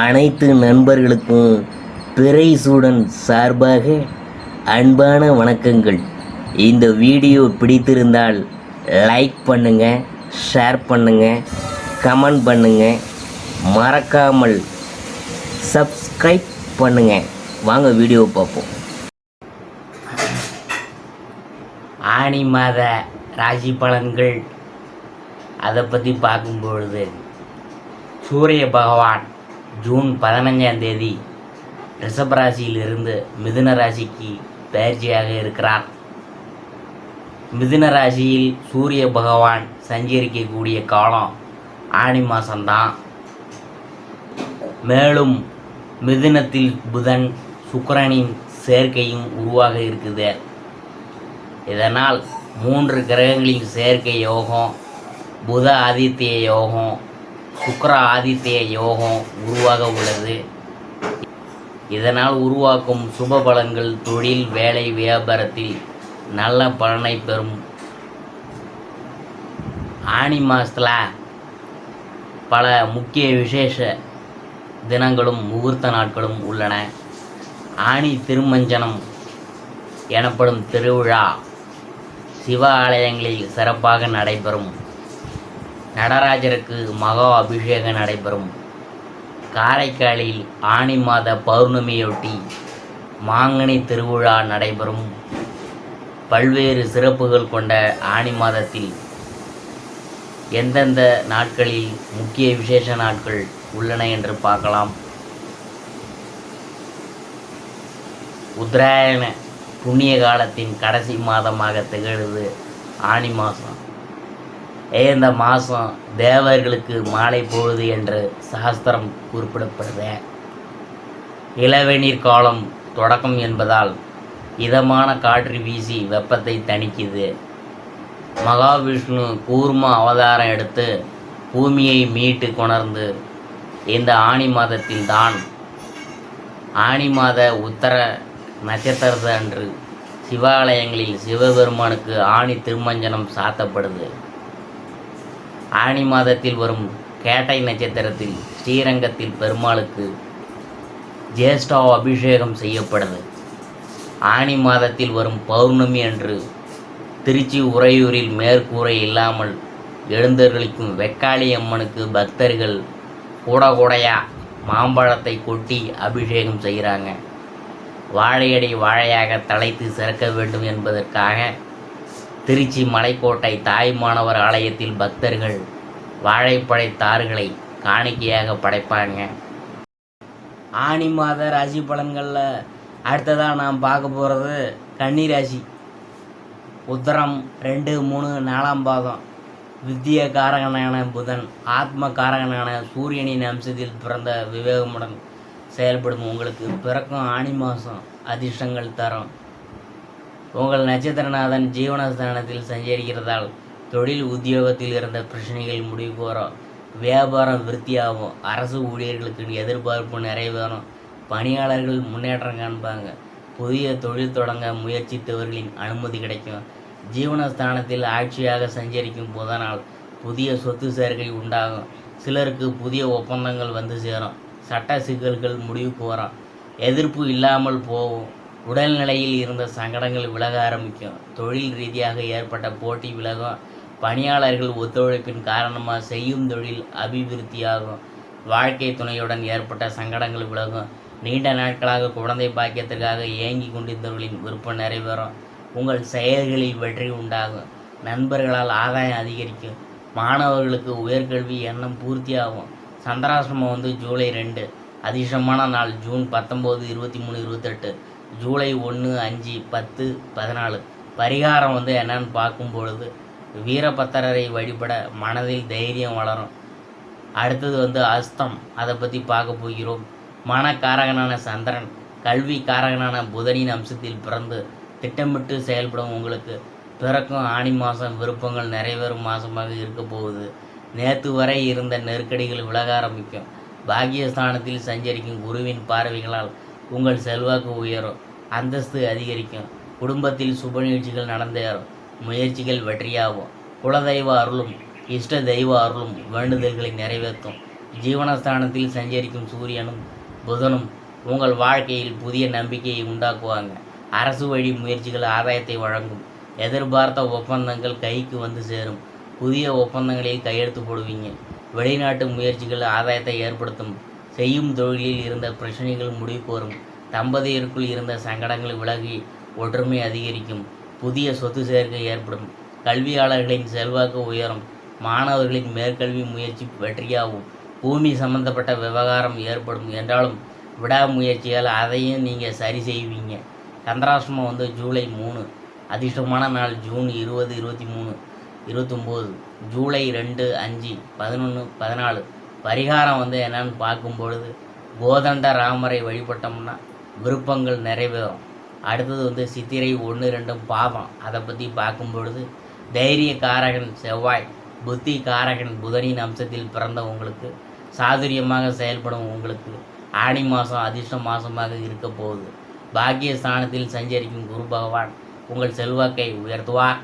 அனைத்து நண்பர்களுக்கும் பிறைசூடன் சார்பாக அன்பான வணக்கங்கள். இந்த வீடியோ பிடித்திருந்தால் லைக் பண்ணுங்கள், ஷேர் பண்ணுங்கள், கமெண்ட் பண்ணுங்கள், மறக்காமல் சப்ஸ்கிரைப் பண்ணுங்கள். வாங்க வீடியோ பார்ப்போம். ஆனி மாத ராசி பலன்கள் அதை பற்றி பார்க்கும்பொழுது, சூரிய பகவான் ஜூன் 15 ரிஷபராசியிலிருந்து மிதுன ராசிக்கு பயிற்சியாக இருக்கிறார். மிதுன ராசியில் சூரிய பகவான் சஞ்சரிக்கக்கூடிய காலம் ஆனி மாதம்தான். மேலும் மிதுனத்தில் புதன் சுக்கிரனின் சேர்க்கையும் உருவாக இருக்குது. இதனால் 3 கிரகங்களின் சேர்க்கை யோகம், புத ஆதித்ய யோகம், சுக்கிர ஆதித்ய யோகம் உருவாக உள்ளது. இதனால் உருவாக்கும் சுப பலன்கள் தொழில், வேலை, வியாபாரத்தில் நல்ல பலனை பெறும். ஆனி மாதத்தில் பல முக்கிய விசேஷ தினங்களும் முகூர்த்த நாட்களும் உள்ளன. ஆனி திருமஞ்சனம் எனப்படும் திருவிழா சிவ ஆலயங்களில் சிறப்பாக நடைபெறும். நடராஜருக்கு மகா அபிஷேகம் நடைபெறும். காரைக்காலில் ஆனி மாத பௌர்ணமியொட்டி மாங்கனி திருவிழா நடைபெறும். பல்வேறு சிறப்புகள் கொண்ட ஆனி மாதத்தில் எந்தெந்த நாட்களில் முக்கிய விசேஷ நாட்கள் உள்ளன என்று பார்க்கலாம். உத்தராயண புண்ணிய காலத்தின் கடைசி மாதமாக திகழ்வது ஆனி மாதம். இந்த மாதம் தேவர்களுக்கு மாலை பொழுது என்று சாஸ்திரம் குறிப்பிடப்படுது. இளவேநீர் காலம் தொடக்கம் என்பதால் இதமான காற்று வீசி வெப்பத்தை தணிக்குது. மகாவிஷ்ணு கூர்ம அவதாரம் எடுத்து பூமியை மீட்டு கொணர்ந்து இந்த ஆனி மாதத்தில் தான் ஆனி மாத உத்தர நட்சத்திரத்து அன்று சிவாலயங்களில் சிவபெருமானுக்கு ஆனி திருமஞ்சனம் சாத்தப்படுது. ஆனி மாதத்தில் வரும் கேட்டை நட்சத்திரத்தில் ஸ்ரீரங்கத்தில் பெருமாளுக்கு ஜேஷ்டா அபிஷேகம் செய்யப்படுது. ஆனி மாதத்தில் வரும் பௌர்ணமி அன்று திருச்சி உறையூரில் மேற்கூரை இல்லாமல் எழுந்தருளிக்கும் வெக்காளி அம்மனுக்கு பக்தர்கள் கூடையா மாம்பழத்தை கொட்டி அபிஷேகம் செய்கிறாங்க. வாழையடி வாழையாக தலைத்து சிறக்க வேண்டும் என்பதற்காக திருச்சி மலைக்கோட்டை தாய்மானவர் ஆலயத்தில் பக்தர்கள் வாழைப்பழை தார்களை காணிக்கையாக படைப்பாங்க. ஆனி மாத ராசி பலன்களில் அடுத்ததாக நாம் பார்க்க போகிறது கன்னி ராசி. உத்தரம் 2, 3, 4 பாதம் வித்திய காரகனான புதன், ஆத்ம காரகனான சூரியனின் அம்சத்தில் பிறந்த விவேகமுடன் செயல்படும் உங்களுக்கு பிறக்கும் ஆனி மாதம் அதிர்ஷ்டங்கள் தரும். உங்கள் நட்சத்திரநாதன் ஜீவனஸ்தானத்தில் சஞ்சரிக்கிறதால் தொழில் உத்தியோகத்தில் இருந்த பிரச்சனைகள் முடிவுக்கு வரும். வியாபாரம் விருத்தியாகும். அரசு ஊழியர்களுக்கு எதிர்பார்ப்பு நிறைவேறும். பணியாளர்கள் முன்னேற்றம் காண்பாங்க. புதிய தொழில் தொடங்க முயற்சித்தவர்களின் அனுமதி கிடைக்கும். ஜீவனஸ்தானத்தில் ஆட்சியாக சஞ்சரிக்கும் புதனால் புதிய சொத்து சேர்க்கை உண்டாகும். சிலருக்கு புதிய ஒப்பந்தங்கள் வந்து சேரும். சட்ட சிக்கல்கள் முடிவுக்கு வரும். எதிர்ப்பு இல்லாமல் போகும். உடல்நிலையில் இருந்த சங்கடங்கள் விலக ஆரம்பிக்கும். தொழில் ரீதியாக ஏற்பட்ட போட்டி விலகும். பணியாளர்கள் ஒத்துழைப்பின் காரணமாக செய்யும் தொழில் அபிவிருத்தியாகும். வாழ்க்கை துணையுடன் ஏற்பட்ட சங்கடங்கள் விலகும். நீண்ட நாட்களாக குழந்தை பாக்கியத்திற்காக ஏங்கி கொண்டிருந்தவர்களின் விருப்பம் நிறைவேறும். உங்கள் செயல்களில் வெற்றி உண்டாகும். நண்பர்களால் ஆதாயம் அதிகரிக்கும். மாணவர்களுக்கு உயர்கல்வி எண்ணம் பூர்த்தியாகும். சந்திராசிரமம் ஜூலை 2. அதிர்ஷ்டமான நாள் ஜூன் 19, 23, 28, ஜூலை 1, 5, 10, 14. பரிகாரம் என்னன்னு பார்க்கும் பொழுது, வீரபத்திரரை வழிபட மனதில் தைரியம் வளரும். அடுத்தது அஸ்தம், அதை பற்றி பார்க்க போகிறோம். மனக்காரகனான சந்திரன் கல்வி காரகனான புதனின் அம்சத்தில் பிறந்து திட்டமிட்டு செயல்படும் உங்களுக்கு பிறக்கும் ஆனி மாதம் விருப்பங்கள் நிறைவேறும் மாதமாக இருக்க போகுது. நேற்று வரை இருந்த நெருக்கடிகள் விலக ஆரம்பிக்கும். பாக்கியஸ்தானத்தில் சஞ்சரிக்கும் குருவின் பார்வைகளால் உங்கள் செல்வாக்கு உயரும். அந்தஸ்து அதிகரிக்கும். குடும்பத்தில் சுப நிகழ்ச்சிகள் நடந்தேறும். முயற்சிகள் வெற்றியாகும். குலதெய்வ அருளும் இஷ்ட தெய்வ அருளும் வேண்டுதல்களை நிறைவேற்றும். ஜீவனஸ்தானத்தில் சஞ்சரிக்கும் சூரியனும் புதனும் உங்கள் வாழ்க்கையில் புதிய நம்பிக்கையை உண்டாக்குவாங்க. அரசு வழி முயற்சிகள் ஆதாயத்தை வழங்கும். எதிர்பார்த்த ஒப்பந்தங்கள் கைக்கு வந்து சேரும். புதிய ஒப்பந்தங்களில் கையெழுத்து போடுவீங்க. வெளிநாட்டு முயற்சிகள் ஆதாயத்தை ஏற்படுத்தும். செய்யும் தொழிலில் இருந்த பிரச்சனைகள் முடிவுக்கு வரும். தம்பதியருக்குள் இருந்த சங்கடங்கள் விலகி ஒற்றுமை அதிகரிக்கும். புதிய சொத்து சேர்க்கை ஏற்படும். கல்வியாளர்களின் செல்வாக்கு உயரும். மாணவர்களின் மேற்கல்வி முயற்சி வெற்றியாகும். பூமி சம்பந்தப்பட்ட விவகாரம் ஏற்படும் என்றாலும் விடாமுயற்சியால் அதையும் நீங்கள் சரி செய்வீங்க. சந்திராஷ்டமம் ஜூலை 3. அதிர்ஷ்டமான நாள் ஜூன் 20, 23, 29, ஜூலை 2, 5, 11, 14. பரிகாரம் என்னன்னு பார்க்கும்பொழுது கோதண்ட ராமரை வழிபட்டோம்னா விருப்பங்கள் நிறைவேறும். அடுத்தது சித்திரை 1, 2 பாதம். அதை பற்றி பார்க்கும்பொழுது தைரிய காரகன் செவ்வாய், புத்தி காரகன் புதனின் அம்சத்தில் பிறந்த உங்களுக்கு, சாதுரியமாக செயல்படும் உங்களுக்கு ஆணி மாதம் அதிர்ஷ்ட மாதமாக இருக்க போகுது. பாக்கியஸ்தானத்தில் சஞ்சரிக்கும் குரு பகவான் உங்கள் செல்வாக்கை உயர்த்துவார்,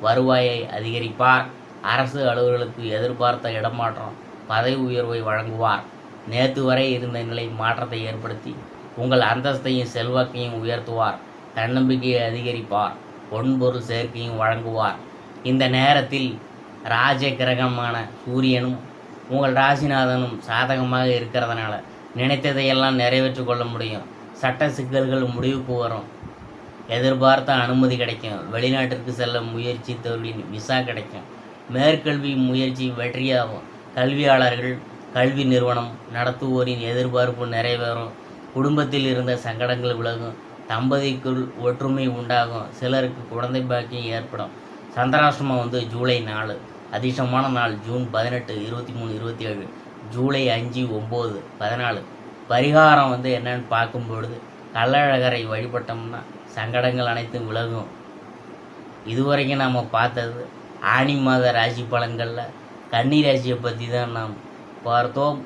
வருவாயை அதிகரிப்பார். அரசு அலுவலர்களுக்கு எதிர்பார்த்த இடமாற்றம், பதவி உயர்வை வழங்குவார். நேற்று வரை இருந்த நிலை மாற்றத்தை ஏற்படுத்தி உங்கள் அந்தஸ்தையும் செல்வாக்கையும் உயர்த்துவார். தன்னம்பிக்கையை அதிகரிப்பார். பொன்பொருள் சேர்க்கையும் வழங்குவார். இந்த நேரத்தில் ராஜ கிரகமான சூரியனும் உங்கள் ராசிநாதனும் சாதகமாக இருக்கிறதுனால நினைத்ததையெல்லாம் நிறைவேற்றி கொள்ள முடியும். சட்ட சிக்கல்கள் முடிவுக்கு வரும். எதிர்பார்த்த அனுமதி கிடைக்கும். வெளிநாட்டிற்கு செல்ல முயற்சித்தவர்களின் விசா கிடைக்கும். மேற்கல்வி முயற்சி வெற்றியாகும். கல்வியாளர்கள், கல்வி நிறுவனம் நடத்துவோரின் எதிர்பார்ப்பு நிறைவேறும். குடும்பத்தில் இருந்த சங்கடங்கள் விலகும். தம்பதிக்குள் ஒற்றுமை உண்டாகும். சிலருக்கு குழந்தை பாக்கியம் ஏற்படும். சந்திராஷ்டமம் ஜூலை 4. அதிர்ஷ்டமான நாள் ஜூன் 18, 23, 27, ஜூலை 5, 9, 14. பரிகாரம் என்னன்னு பார்க்கும்பொழுது கள்ளழகரை வழிபட்டோம்னா சங்கடங்கள் அனைத்தும் விலகும். இதுவரைக்கும் நாம் பார்த்தது ஆனி மாத ராசி பலன்களில் கன்னி ராசியை பற்றி தான் நாம் பார்த்தோம்.